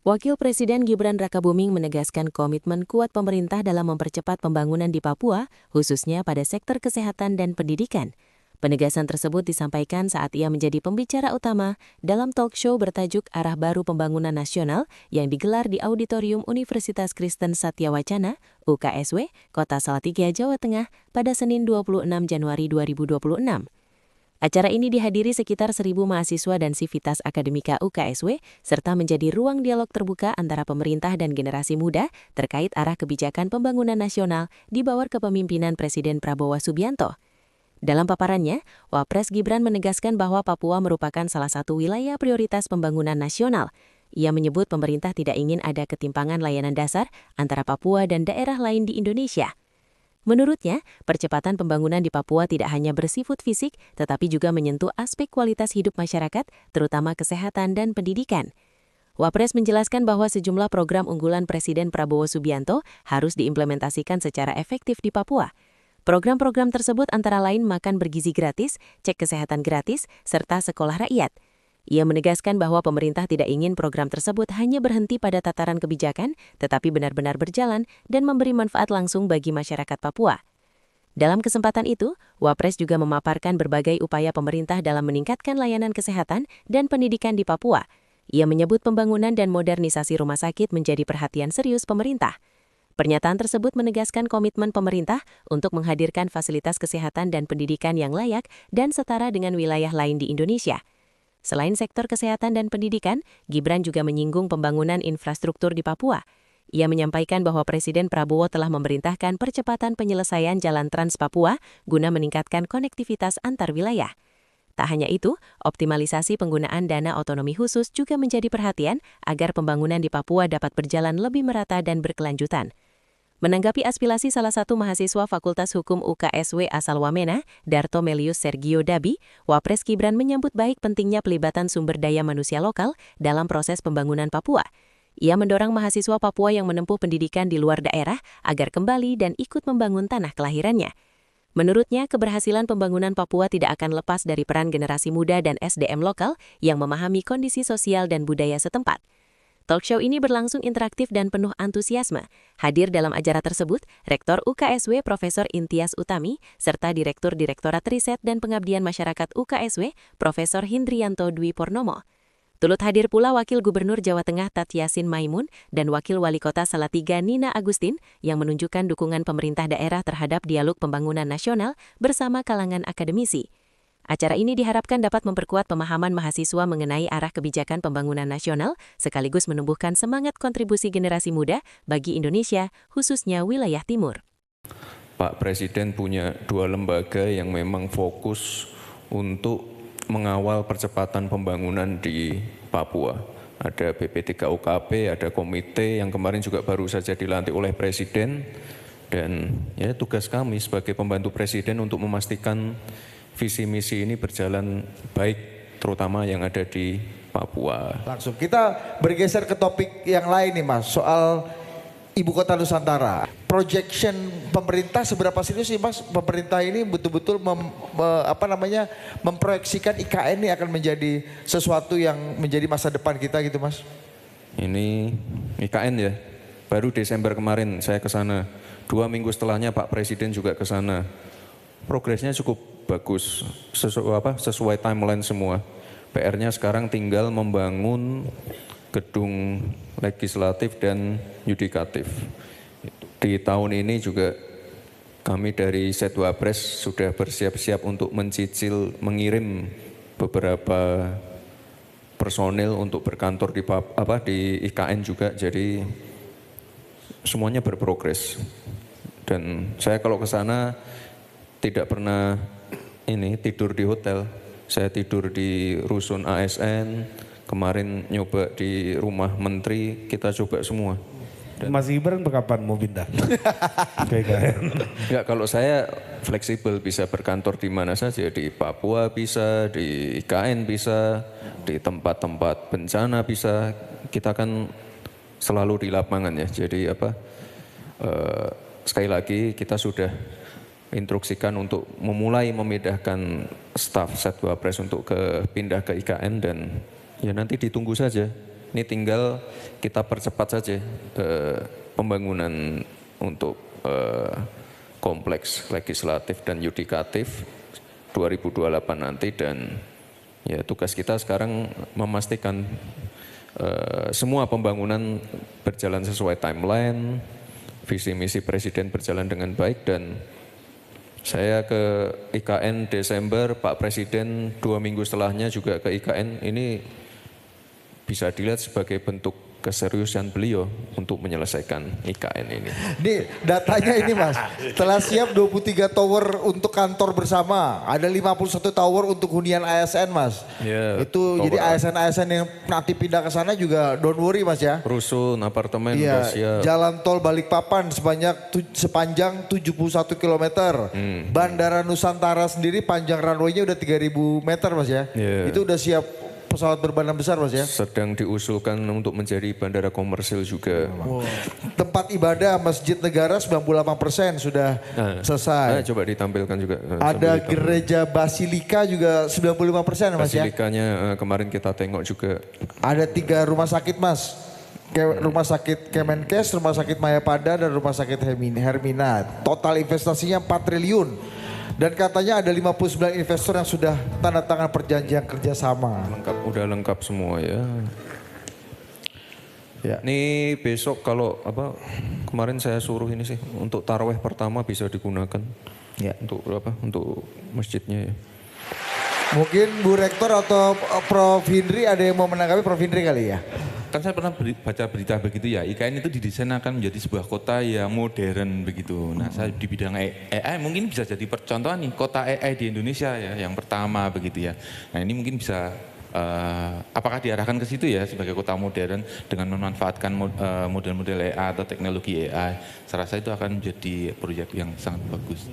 Wakil Presiden Gibran Rakabuming menegaskan komitmen kuat pemerintah dalam mempercepat pembangunan di Papua, khususnya pada sektor kesehatan dan pendidikan. Penegasan tersebut disampaikan saat ia menjadi pembicara utama dalam talk show bertajuk Arah Baru Pembangunan Nasional yang digelar di Auditorium Universitas Kristen Satyawacana, UKSW, Kota Salatiga, Jawa Tengah pada Senin 26 Januari 2026. Acara ini dihadiri sekitar 1.000 mahasiswa dan Sivitas Akademika UKSW, serta menjadi ruang dialog terbuka antara pemerintah dan generasi muda terkait arah kebijakan pembangunan nasional di bawah kepemimpinan Presiden Prabowo Subianto. Dalam paparannya, Wapres Gibran menegaskan bahwa Papua merupakan salah satu wilayah prioritas pembangunan nasional. Ia menyebut pemerintah tidak ingin ada ketimpangan layanan dasar antara Papua dan daerah lain di Indonesia. Menurutnya, percepatan pembangunan di Papua tidak hanya bersifat fisik, tetapi juga menyentuh aspek kualitas hidup masyarakat, terutama kesehatan dan pendidikan. Wapres menjelaskan bahwa sejumlah program unggulan Presiden Prabowo Subianto harus diimplementasikan secara efektif di Papua. Program-program tersebut antara lain makan bergizi gratis, cek kesehatan gratis, serta sekolah rakyat. Ia menegaskan bahwa pemerintah tidak ingin program tersebut hanya berhenti pada tataran kebijakan, tetapi benar-benar berjalan dan memberi manfaat langsung bagi masyarakat Papua. Dalam kesempatan itu, Wapres juga memaparkan berbagai upaya pemerintah dalam meningkatkan layanan kesehatan dan pendidikan di Papua. Ia menyebut pembangunan dan modernisasi rumah sakit menjadi perhatian serius pemerintah. Pernyataan tersebut menegaskan komitmen pemerintah untuk menghadirkan fasilitas kesehatan dan pendidikan yang layak dan setara dengan wilayah lain di Indonesia. Selain sektor kesehatan dan pendidikan, Gibran juga menyinggung pembangunan infrastruktur di Papua. Ia menyampaikan bahwa Presiden Prabowo telah memerintahkan percepatan penyelesaian Jalan Trans Papua guna meningkatkan konektivitas antar wilayah. Tak hanya itu, optimalisasi penggunaan dana otonomi khusus juga menjadi perhatian agar pembangunan di Papua dapat berjalan lebih merata dan berkelanjutan. Menanggapi aspirasi salah satu mahasiswa Fakultas Hukum UKSW asal Wamena, Darto Melius Sergio Dabi, Wapres Gibran menyambut baik pentingnya pelibatan sumber daya manusia lokal dalam proses pembangunan Papua. Ia mendorong mahasiswa Papua yang menempuh pendidikan di luar daerah agar kembali dan ikut membangun tanah kelahirannya. Menurutnya, keberhasilan pembangunan Papua tidak akan lepas dari peran generasi muda dan SDM lokal yang memahami kondisi sosial dan budaya setempat. Talk show ini berlangsung interaktif dan penuh antusiasme. Hadir dalam acara tersebut, Rektor UKSW Profesor Intias Utami, serta Direktur Direktorat Riset dan Pengabdian Masyarakat UKSW, Profesor Hindrianto Dwi Purnomo. Turut hadir pula Wakil Gubernur Jawa Tengah Tat Yassin Maimun dan Wakil Wali Kota Salatiga Nina Agustin yang menunjukkan dukungan pemerintah daerah terhadap dialog pembangunan nasional bersama kalangan akademisi. Acara ini diharapkan dapat memperkuat pemahaman mahasiswa mengenai arah kebijakan pembangunan nasional, sekaligus menumbuhkan semangat kontribusi generasi muda bagi Indonesia, khususnya wilayah timur. Pak Presiden punya dua lembaga yang memang fokus untuk mengawal percepatan pembangunan di Papua. Ada BP3UKP, ada komite yang kemarin juga baru saja dilantik oleh Presiden, dan ya tugas kami sebagai pembantu Presiden untuk memastikan visi misi ini berjalan baik, terutama yang ada di Papua. Langsung kita bergeser ke topik yang lain nih Mas, soal Ibu Kota Nusantara. Projection pemerintah seberapa serius sih Mas? Pemerintah ini betul-betul memproyeksikan IKN ini akan menjadi sesuatu yang menjadi masa depan kita gitu Mas? Ini IKN ya, baru Desember kemarin saya ke sana. 2 minggu setelahnya Pak Presiden juga ke sana. Progresnya cukup bagus, sesuai timeline semua. PR-nya sekarang tinggal membangun gedung legislatif dan yudikatif. Di tahun ini juga kami dari Setwapres sudah bersiap-siap untuk mencicil, mengirim beberapa personil untuk berkantor di IKN juga. Jadi semuanya berprogres. Dan saya kalau ke sana tidak pernah tidur di hotel, saya tidur di rusun ASN, kemarin nyoba di rumah menteri, kita coba semua. Dan Mas Gibran kapan mau pindah? Ya kalau saya fleksibel, bisa berkantor di mana saja, di Papua bisa, di IKN bisa, di tempat-tempat bencana bisa, kita kan selalu di lapangan ya, jadi sekali lagi kita sudah instruksikan untuk memulai memindahkan staf Setwapres untuk pindah ke IKN, dan ya nanti ditunggu saja Ini tinggal kita percepat saja pembangunan untuk kompleks legislatif dan yudikatif 2028 nanti, dan ya tugas kita sekarang memastikan semua pembangunan berjalan sesuai timeline, visi misi Presiden berjalan dengan baik, dan saya ke IKN Desember, Pak Presiden 2 minggu setelahnya juga ke IKN. Ini bisa dilihat sebagai bentuk keseriusan beliau untuk menyelesaikan IKN ini. Ini datanya ini Mas, telah siap 23 tower untuk kantor bersama, ada 51 tower untuk hunian ASN Mas. Ya, itu jadi ASN-ASN yang nanti pindah ke sana juga don't worry Mas ya. Rusun, apartemen, Iya, udah siap. jalan tol Balikpapan sepanjang 71 km. Bandara Nusantara sendiri panjang runway-nya udah 3.000 meter Mas ya. Iya. Itu udah siap pesawat berbadan besar Mas ya. Sedang diusulkan untuk menjadi bandara komersil juga. Tempat ibadah Masjid Negara 98% sudah selesai. Coba ditampilkan juga. Ada sambil gereja Basilika juga 95% Mas ya. Basilikanya kemarin kita tengok juga. Ada 3 rumah sakit Mas. Rumah sakit Kemenkes, rumah sakit Mayapada, dan rumah sakit Hermina. Total investasinya 4 triliun. Dan katanya ada 59 investor yang sudah tanda tangan perjanjian kerjasama. Udah lengkap semua ya. Ya. Ini besok kalau kemarin saya suruh ini sih untuk taraweh pertama bisa digunakan. Ya. Untuk masjidnya ya. Mungkin Bu Rektor atau Prof Hindri ada yang mau menanggapi, Prof Hindri kali ya? Kan saya pernah baca berita begitu ya, IKN itu didesain akan menjadi sebuah kota yang modern begitu. Nah saya di bidang AI mungkin bisa jadi percontohan nih, kota AI di Indonesia ya, yang pertama begitu ya. Nah ini mungkin bisa, apakah diarahkan ke situ ya sebagai kota modern dengan memanfaatkan model-model AI atau teknologi AI. Saya rasa itu akan menjadi proyek yang sangat bagus.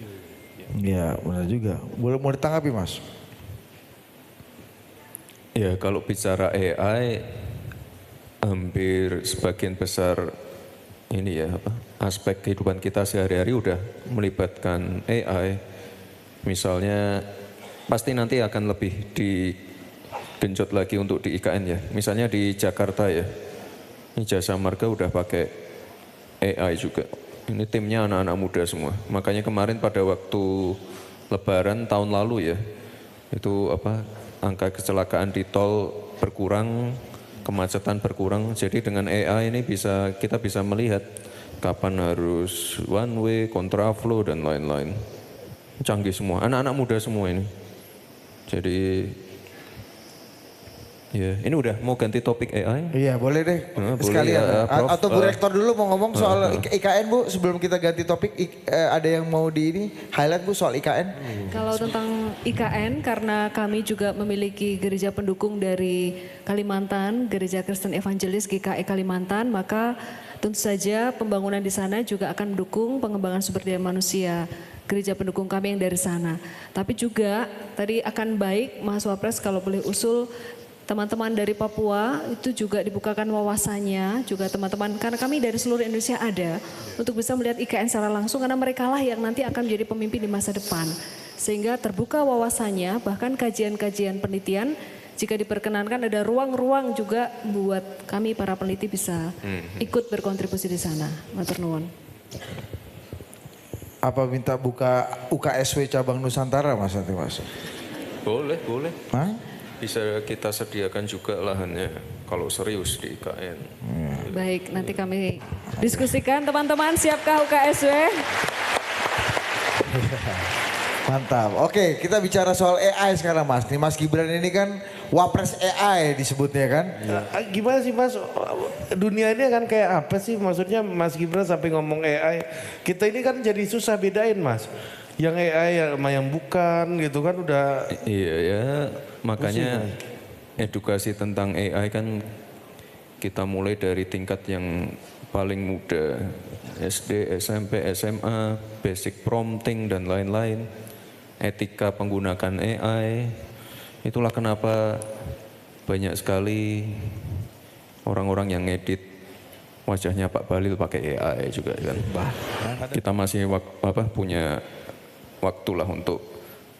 Iya benar juga. Boleh mau ditanggapi Mas? Ya kalau bicara AI, hampir sebagian besar ini ya aspek kehidupan kita sehari-hari udah melibatkan AI. Misalnya pasti nanti akan lebih digenjot lagi untuk di IKN ya. Misalnya di Jakarta ya, ini Jasa Marga udah pakai AI juga. Ini timnya anak-anak muda semua. Makanya kemarin pada waktu Lebaran tahun lalu ya, itu angka kecelakaan di tol berkurang, kemacetan berkurang. Jadi dengan AI ini kita bisa melihat kapan harus one way, kontraflow dan lain-lain. Canggih semua, anak-anak muda semua ini. Jadi ya ini udah mau ganti topik AI. Iya boleh deh sekalian. Boleh, ya, Prof. Atau Bu Rektor dulu mau ngomong soal IKN Bu sebelum kita ganti topik. Ada yang mau highlight Bu soal IKN? Kalau tentang IKN, karena kami juga memiliki gereja pendukung dari Kalimantan, Gereja Kristen Evangelis GKE Kalimantan, maka tentu saja pembangunan di sana juga akan mendukung pengembangan sumber daya manusia gereja pendukung kami yang dari sana. Tapi juga tadi akan baik Mas Wapres kalau boleh usul teman-teman dari Papua itu juga dibukakan wawasannya, juga teman-teman, karena kami dari seluruh Indonesia ada, untuk bisa melihat IKN secara langsung, karena mereka lah yang nanti akan menjadi pemimpin di masa depan. Sehingga terbuka wawasannya, bahkan kajian-kajian penelitian, jika diperkenankan ada ruang-ruang juga buat kami para peneliti bisa ikut berkontribusi di sana. Matur nuwun. Apa minta buka UKSW cabang Nusantara Mas nanti Mas? Boleh. Hah? Bisa kita sediakan juga lahannya kalau serius di IKN. Baik, nanti kami diskusikan teman-teman, siapkah UKSW? Mantap. Oke, kita bicara soal AI sekarang Mas. Nih Mas Gibran ini kan Wapres AI disebutnya kan? Gimana sih Mas, dunia ini kan kayak apa sih? Maksudnya Mas Gibran sampai ngomong AI, kita ini kan jadi susah bedain Mas. Yang AI yang bukan gitu kan udah. Iya ya, makanya edukasi tentang AI kan kita mulai dari tingkat yang paling muda, SD, SMP, SMA, basic prompting dan lain-lain, etika penggunaan AI. Itulah kenapa banyak sekali orang-orang yang ngedit wajahnya Pak Balil pakai AI juga kan. Kita masih punya waktulah untuk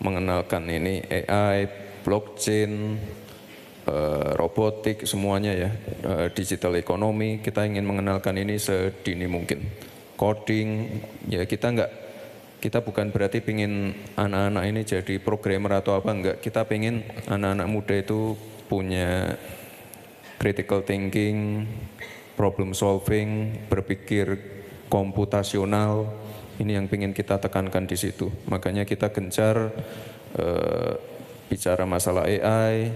mengenalkan ini AI, blockchain, robotik, semuanya ya, digital ekonomi, kita ingin mengenalkan ini sedini mungkin. Coding, ya kita bukan berarti pingin anak-anak ini jadi programmer atau apa, enggak. Kita pingin anak-anak muda itu punya critical thinking, problem solving, berpikir komputasional, ini yang pingin kita tekankan di situ. Makanya kita gencar bicara masalah AI,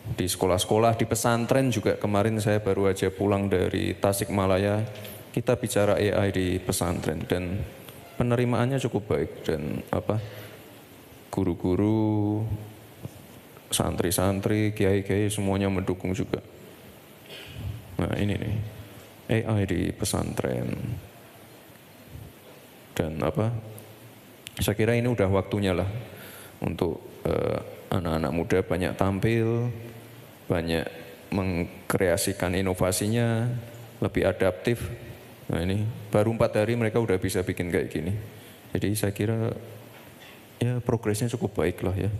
di sekolah-sekolah, di pesantren juga. Kemarin saya baru aja pulang dari Tasikmalaya, kita bicara AI di pesantren dan penerimaannya cukup baik, dan guru-guru, santri-santri, kiai-kiai semuanya mendukung juga. Nah ini nih, AI di pesantren. Dan saya kira ini udah waktunya lah untuk anak-anak muda banyak tampil, banyak mengkreasikan inovasinya, lebih adaptif. Nah ini baru 4 hari mereka udah bisa bikin kayak gini. Jadi saya kira ya progresnya cukup baik lah ya.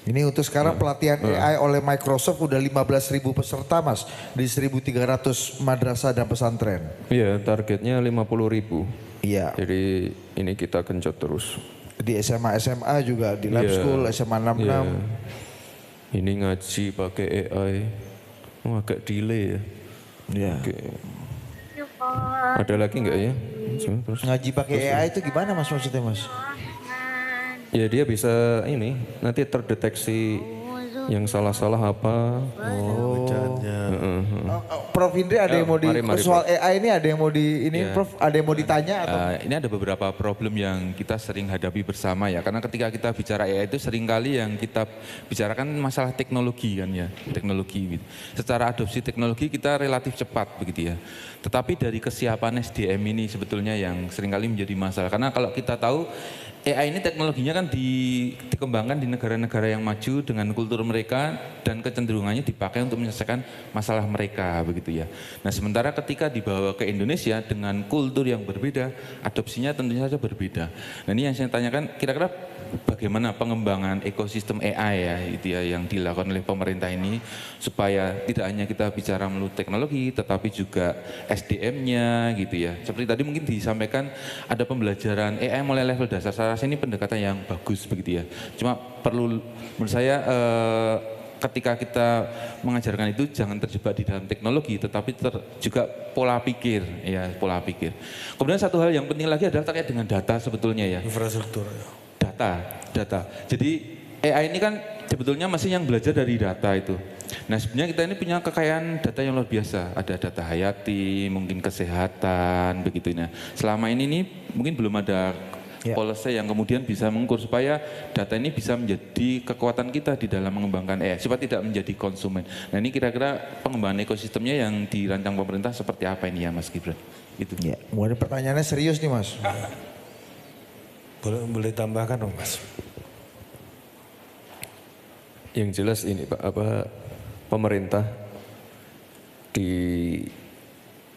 Ini untuk sekarang pelatihan AI oleh Microsoft udah 15.000 peserta Mas di 1.300 madrasah dan pesantren. Iya, targetnya 50.000. Iya. Jadi ini kita genjot terus. Di SMA juga, di lab school, SMA 66. Iya. Ini ngaji pakai AI, agak delay ya. Iya. Oke. Ada lagi enggak ya? Terus. Ngaji pakai AI itu gimana Mas maksudnya Mas? Ya dia bisa ini, nanti terdeteksi yang salah-salah apa. Prof Indri ada yang mau mari, soal Prof. AI ini ada yang mau Ya. Prof, ada yang mau ditanya atau? Ini ada beberapa problem yang kita sering hadapi bersama ya, karena ketika kita bicara AI itu seringkali yang kita bicarakan masalah teknologi kan ya, teknologi gitu. Secara adopsi teknologi kita relatif cepat begitu ya, tetapi dari kesiapan SDM ini sebetulnya yang seringkali menjadi masalah, karena kalau kita tahu AI ini teknologinya kan dikembangkan di negara-negara yang maju dengan kultur mereka dan kecenderungannya dipakai untuk menyelesaikan masalah mereka begitu ya. Nah sementara ketika dibawa ke Indonesia dengan kultur yang berbeda, adopsinya tentunya saja berbeda. Nah ini yang saya tanyakan, kira-kira bagaimana pengembangan ekosistem AI ya, itu ya yang dilakukan oleh pemerintah ini supaya tidak hanya kita bicara melalui teknologi tetapi juga SDM-nya gitu ya. Seperti tadi mungkin disampaikan ada pembelajaran AI mulai level dasar. Saya rasa ini pendekatan yang bagus begitu ya. Cuma perlu menurut saya ketika kita mengajarkan itu jangan terjebak di dalam teknologi tetapi juga pola pikir ya, pola pikir. Kemudian satu hal yang penting lagi adalah terkait dengan data sebetulnya ya. Infrastruktur. Data. Jadi AI ini kan sebetulnya masih yang belajar dari data itu. Nah sebenarnya kita ini punya kekayaan data yang luar biasa. Ada data hayati, mungkin kesehatan, begitu. Nah selama ini nih mungkin belum ada policy yang kemudian bisa mengukur supaya data ini bisa menjadi kekuatan kita di dalam mengembangkan AI, supaya tidak menjadi konsumen. Nah ini kira-kira pengembangan ekosistemnya yang dirancang pemerintah seperti apa ini ya Mas Gibran? Itu. Ya, mulai pertanyaannya serius nih Mas. Boleh tambahkan dong Mas? Yang jelas ini Pak, pemerintah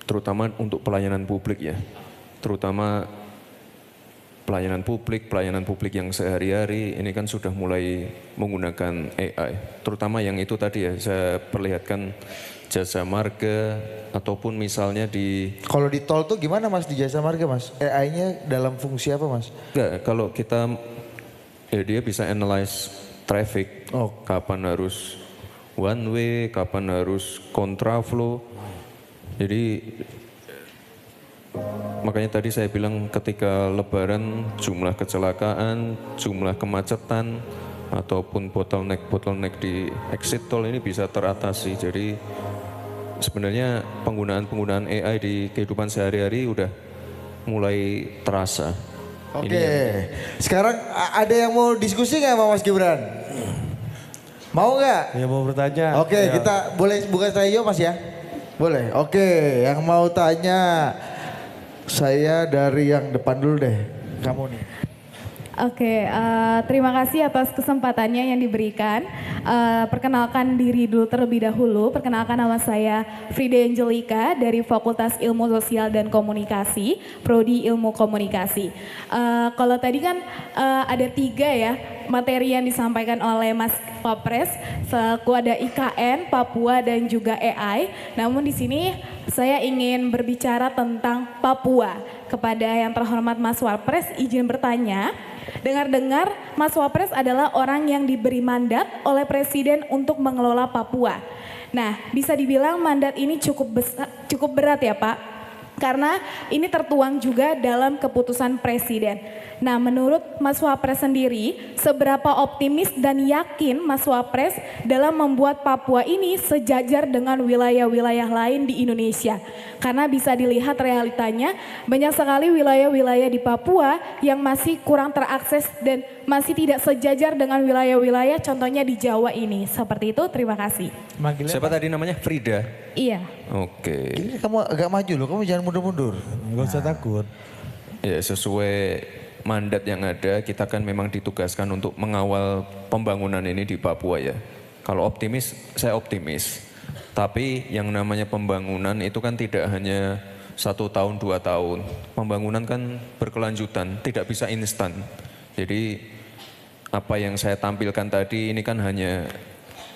terutama untuk pelayanan publik ya, terutama pelayanan publik yang sehari-hari ini kan sudah mulai menggunakan AI, terutama yang itu tadi ya saya perlihatkan jasa marga ataupun misalnya di... Kalau di tol tuh gimana Mas di jasa marga Mas? AI-nya dalam fungsi apa Mas? Enggak, kalau kita ya dia bisa analyze traffic, kapan harus one way, kapan harus kontraflow. Jadi makanya tadi saya bilang ketika lebaran jumlah kecelakaan, jumlah kemacetan ataupun bottleneck di exit tol ini bisa teratasi. Jadi sebenarnya penggunaan AI di kehidupan sehari-hari udah mulai terasa. Oke, sekarang ada yang mau diskusi nggak sama Mas Gibran? Mau nggak? Ya mau bertanya. Oke, kita boleh buka saya Mas ya? Boleh. Oke, yang mau tanya saya dari yang depan dulu deh. Kamu nih. Oke, terima kasih atas kesempatannya yang diberikan. Perkenalkan diri dulu terlebih dahulu. Perkenalkan nama saya Frida Angelika dari Fakultas Ilmu Sosial dan Komunikasi, Prodi Ilmu Komunikasi. Kalau tadi kan ada 3 ya, materi yang disampaikan oleh Mas Wapres selaku ada IKN, Papua dan juga AI. Namun di sini saya ingin berbicara tentang Papua. Kepada yang terhormat Mas Wapres izin bertanya. Dengar-dengar Mas Wapres adalah orang yang diberi mandat oleh Presiden untuk mengelola Papua. Nah, bisa dibilang mandat ini cukup berat ya Pak. Karena ini tertuang juga dalam keputusan Presiden. Nah, menurut Mas Wapres sendiri, seberapa optimis dan yakin Mas Wapres dalam membuat Papua ini sejajar dengan wilayah-wilayah lain di Indonesia? Karena bisa dilihat realitanya, banyak sekali wilayah-wilayah di Papua yang masih kurang terakses dan masih tidak sejajar dengan wilayah-wilayah contohnya di Jawa ini. Seperti itu, terima kasih. Siapa tadi namanya? Frida? Iya. Oke. Ini kamu agak maju loh, kamu jangan mundur-mundur. Gak usah takut. Ya sesuai mandat yang ada, kita kan memang ditugaskan untuk mengawal pembangunan ini di Papua ya. Kalau optimis, saya optimis. Tapi yang namanya pembangunan itu kan tidak hanya 1 tahun, 2 tahun. Pembangunan kan berkelanjutan, tidak bisa instan. Jadi apa yang saya tampilkan tadi ini kan hanya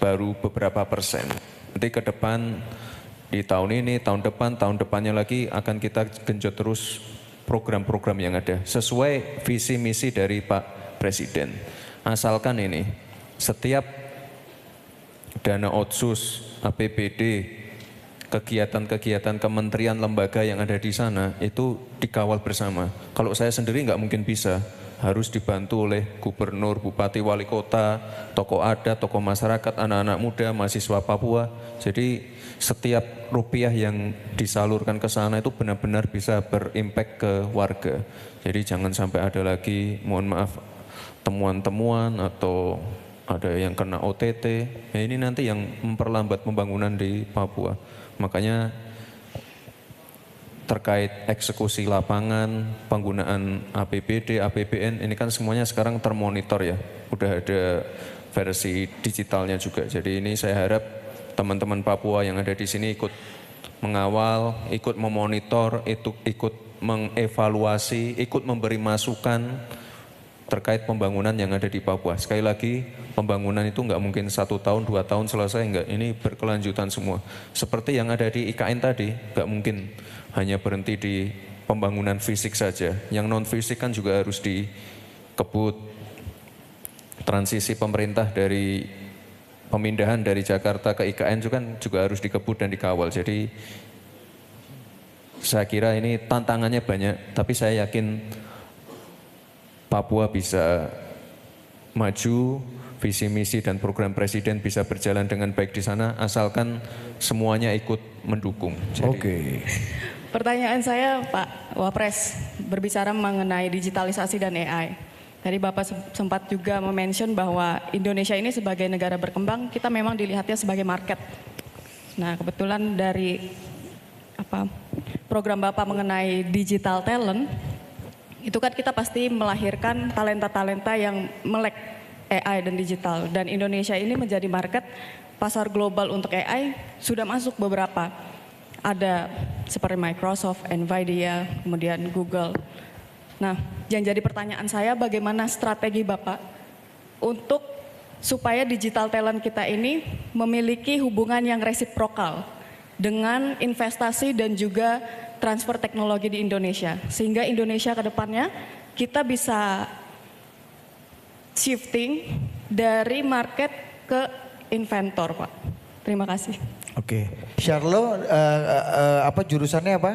baru beberapa persen. Nanti ke depan di tahun ini, tahun depan, tahun depannya lagi akan kita genjot terus program-program yang ada sesuai visi misi dari Pak Presiden. Asalkan ini setiap dana otsus, APBD, kegiatan-kegiatan kementerian lembaga yang ada di sana itu dikawal bersama. Kalau saya sendiri nggak mungkin bisa, harus dibantu oleh gubernur, bupati, wali kota, tokoh adat, tokoh masyarakat, anak-anak muda, mahasiswa Papua. Jadi setiap rupiah yang disalurkan ke sana itu benar-benar bisa berimpact ke warga. Jadi jangan sampai ada lagi, mohon maaf, temuan-temuan atau ada yang kena OTT. Ya ini nanti yang memperlambat pembangunan di Papua. Makanya terkait eksekusi lapangan, penggunaan APBD, APBN, ini kan semuanya sekarang termonitor ya. Udah ada versi digitalnya juga. Jadi ini saya harap teman-teman Papua yang ada di sini ikut mengawal, ikut memonitor, ikut mengevaluasi, ikut memberi masukan terkait pembangunan yang ada di Papua. Sekali lagi, pembangunan itu nggak mungkin 1 tahun, 2 tahun selesai, enggak. Ini berkelanjutan semua. Seperti yang ada di IKN tadi, nggak mungkin hanya berhenti di pembangunan fisik saja. Yang non fisik kan juga harus dikebut. Transisi pemerintah dari pemindahan dari Jakarta ke IKN juga harus dikebut dan dikawal. Jadi saya kira ini tantangannya banyak, tapi saya yakin Papua bisa maju, visi misi dan program Presiden bisa berjalan dengan baik di sana, asalkan semuanya ikut mendukung. Oke. Pertanyaan saya Pak Wapres, berbicara mengenai digitalisasi dan AI. Tadi Bapak sempat juga mention bahwa Indonesia ini sebagai negara berkembang, kita memang dilihatnya sebagai market. Nah kebetulan dari program Bapak mengenai digital talent, itu kan kita pasti melahirkan talenta-talenta yang melek AI dan digital. Dan Indonesia ini menjadi market, pasar global untuk AI sudah masuk beberapa. Ada seperti Microsoft, Nvidia, kemudian Google. Nah, yang jadi pertanyaan saya bagaimana strategi Bapak untuk supaya digital talent kita ini memiliki hubungan yang resiprokal dengan investasi dan juga transfer teknologi di Indonesia. Sehingga Indonesia ke depannya kita bisa shifting dari market ke inventor, Pak. Terima kasih. Oke. Charlo, jurusannya apa?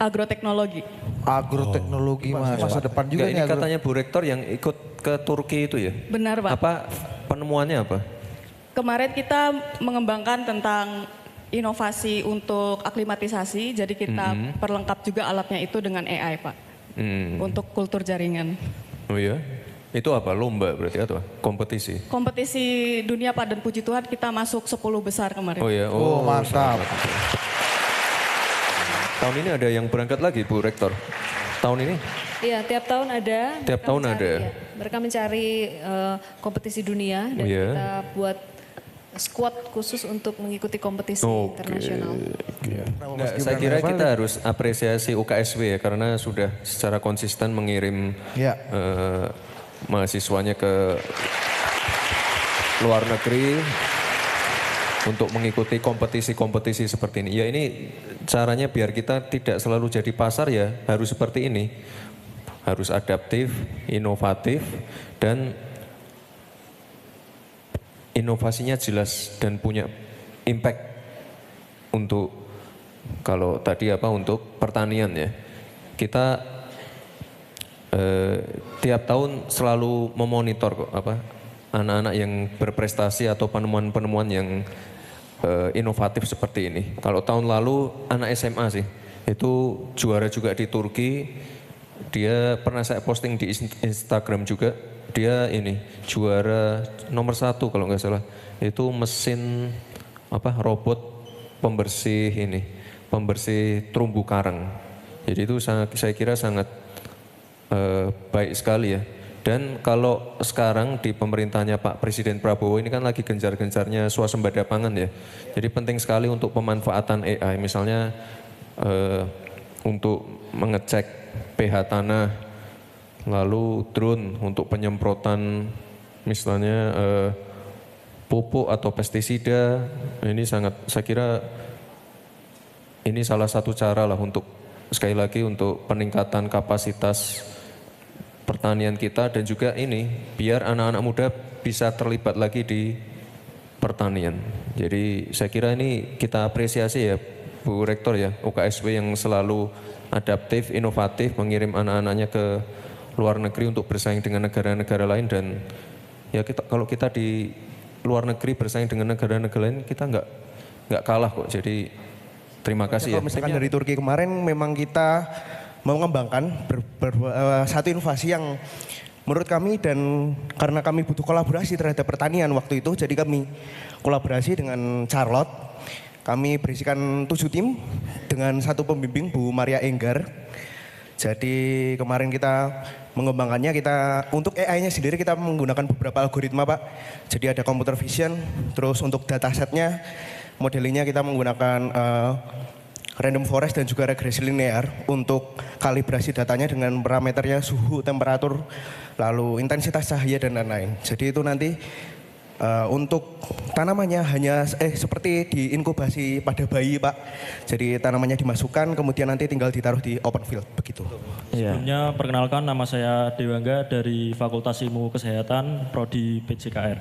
Agroteknologi. Agroteknologi, masa depan juga ini nih. katanya Bu Rektor yang ikut ke Turki itu ya? Benar, Pak. Apa penemuannya apa? Kemarin kita mengembangkan tentang inovasi untuk aklimatisasi, jadi kita perlengkap juga alatnya itu dengan AI, Pak. Untuk kultur jaringan. Oh iya? Itu apa? Lomba berarti atau kompetisi? Kompetisi dunia, Pak, dan puji Tuhan kita masuk 10 besar kemarin. Oh iya? Oh mantap. Tahun ini ada yang berangkat lagi Bu Rektor? Tahun ini? Iya, tiap tahun ada. Tiap Mereka tahun mencari, ada. ya, mereka mencari kompetisi dunia dan Iya. kita buat squad khusus untuk mengikuti kompetisi internasional. Nggak, saya kira kita harus apresiasi UKSW ya karena sudah secara konsisten mengirim Ya. mahasiswanya ke luar negeri untuk mengikuti kompetisi-kompetisi seperti ini. Ya ini caranya biar kita tidak selalu jadi pasar ya harus seperti ini. Harus adaptif, inovatif, dan inovasinya jelas dan punya impact untuk kalau tadi untuk pertanian ya. Kita tiap tahun selalu memonitor anak-anak yang berprestasi atau penemuan-penemuan yang inovatif seperti ini. Kalau tahun lalu anak SMA sih, itu juara juga di Turki. Dia pernah saya posting di Instagram juga. Dia ini juara nomor 1 kalau nggak salah. Itu mesin robot pembersih terumbu karang. Jadi itu saya kira sangat baik sekali ya. Dan kalau sekarang di pemerintahnya Pak Presiden Prabowo ini kan lagi gencar-gencarnya swasembada pangan ya. Jadi penting sekali untuk pemanfaatan AI, misalnya untuk mengecek pH tanah, lalu drone untuk penyemprotan misalnya pupuk atau pestisida. Ini saya kira ini salah satu cara lah untuk sekali lagi untuk peningkatan kapasitas pertanian kita dan juga ini biar anak-anak muda bisa terlibat lagi di pertanian. Jadi saya kira ini kita apresiasi ya Bu Rektor ya, UKSW yang selalu adaptif, inovatif, mengirim anak-anaknya ke luar negeri untuk bersaing dengan negara-negara lain. Dan ya kalau kita di luar negeri bersaing dengan negara-negara lain kita nggak kalah kok. Jadi terima kasih ya. Kalau misalkan dari Turki kemarin memang kita mau mengembangkan satu inovasi yang menurut kami, dan karena kami butuh kolaborasi terhadap pertanian waktu itu, jadi kami kolaborasi dengan Charlotte. Kami berisikan 7 tim dengan satu pembimbing Bu Maria Enggar. Jadi kemarin kita mengembangkannya, untuk AI-nya sendiri kita menggunakan beberapa algoritma Pak. Jadi ada computer vision, terus untuk datasetnya modelingnya kita menggunakan random forest dan juga regresi linear untuk kalibrasi datanya dengan parameternya suhu, temperatur, lalu intensitas cahaya dan lain-lain. Jadi itu nanti untuk tanamannya hanya seperti diinkubasi pada bayi Pak. Jadi tanamannya dimasukkan kemudian nanti tinggal ditaruh di open field begitu. Sebelumnya perkenalkan, nama saya Dewangga dari Fakultas Ilmu Kesehatan Prodi PJKR.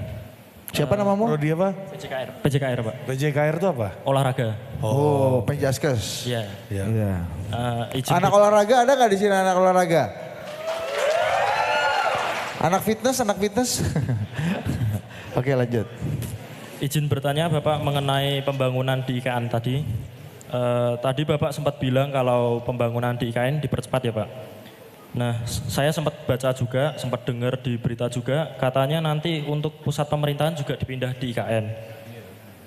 Siapa namamu? Prodi apa? PJKR Pak. PJKR itu apa? Olahraga. Oh, Penjaskes. Iya. Iya. Izin Anak olahraga ada nggak di sini anak olahraga? Anak fitness? Oke lanjut. Izin bertanya Bapak mengenai pembangunan di IKN tadi. Tadi Bapak sempat bilang kalau pembangunan di IKN dipercepat ya Pak. Nah, saya sempat baca juga, sempat dengar di berita juga, katanya nanti untuk pusat pemerintahan juga dipindah di IKN.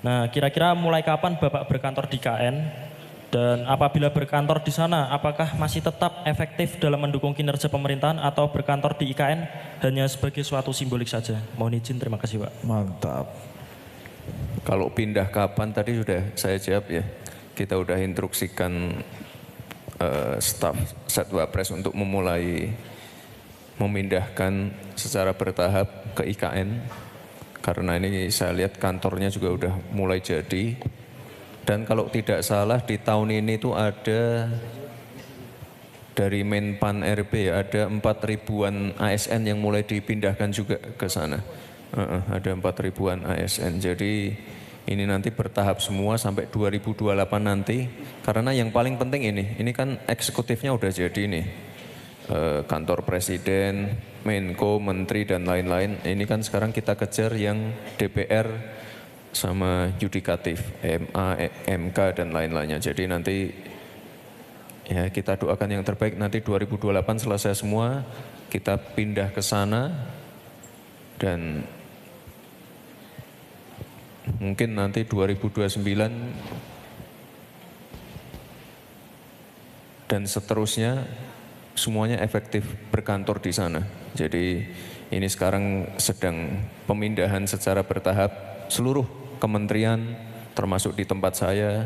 Nah, kira-kira mulai kapan Bapak berkantor di IKN? Dan apabila berkantor di sana, apakah masih tetap efektif dalam mendukung kinerja pemerintahan atau berkantor di IKN hanya sebagai suatu simbolik saja? Mohon izin, terima kasih Pak. Mantap. Kalau pindah kapan tadi sudah saya jawab ya. Kita udah instruksikan staf Satwapres untuk memulai memindahkan secara bertahap ke IKN. Karena ini saya lihat kantornya juga udah mulai jadi. Dan kalau tidak salah di tahun ini tuh ada dari Menpan RB ya, ada 4.000-an ASN yang mulai dipindahkan juga ke sana. Ada 4.000-an ASN. Jadi ini nanti bertahap semua sampai 2028 nanti. Karena yang paling penting ini kan eksekutifnya udah jadi nih. Kantor Presiden, Menko, Menteri dan lain-lain. Ini kan sekarang kita kejar yang DPR sama yudikatif, MA, MK dan lain-lainnya. Jadi nanti ya kita doakan yang terbaik, nanti 2028 selesai semua, kita pindah ke sana dan mungkin nanti 2029 dan seterusnya semuanya efektif berkantor di sana. Jadi ini sekarang sedang pemindahan secara bertahap seluruh kementerian termasuk di tempat saya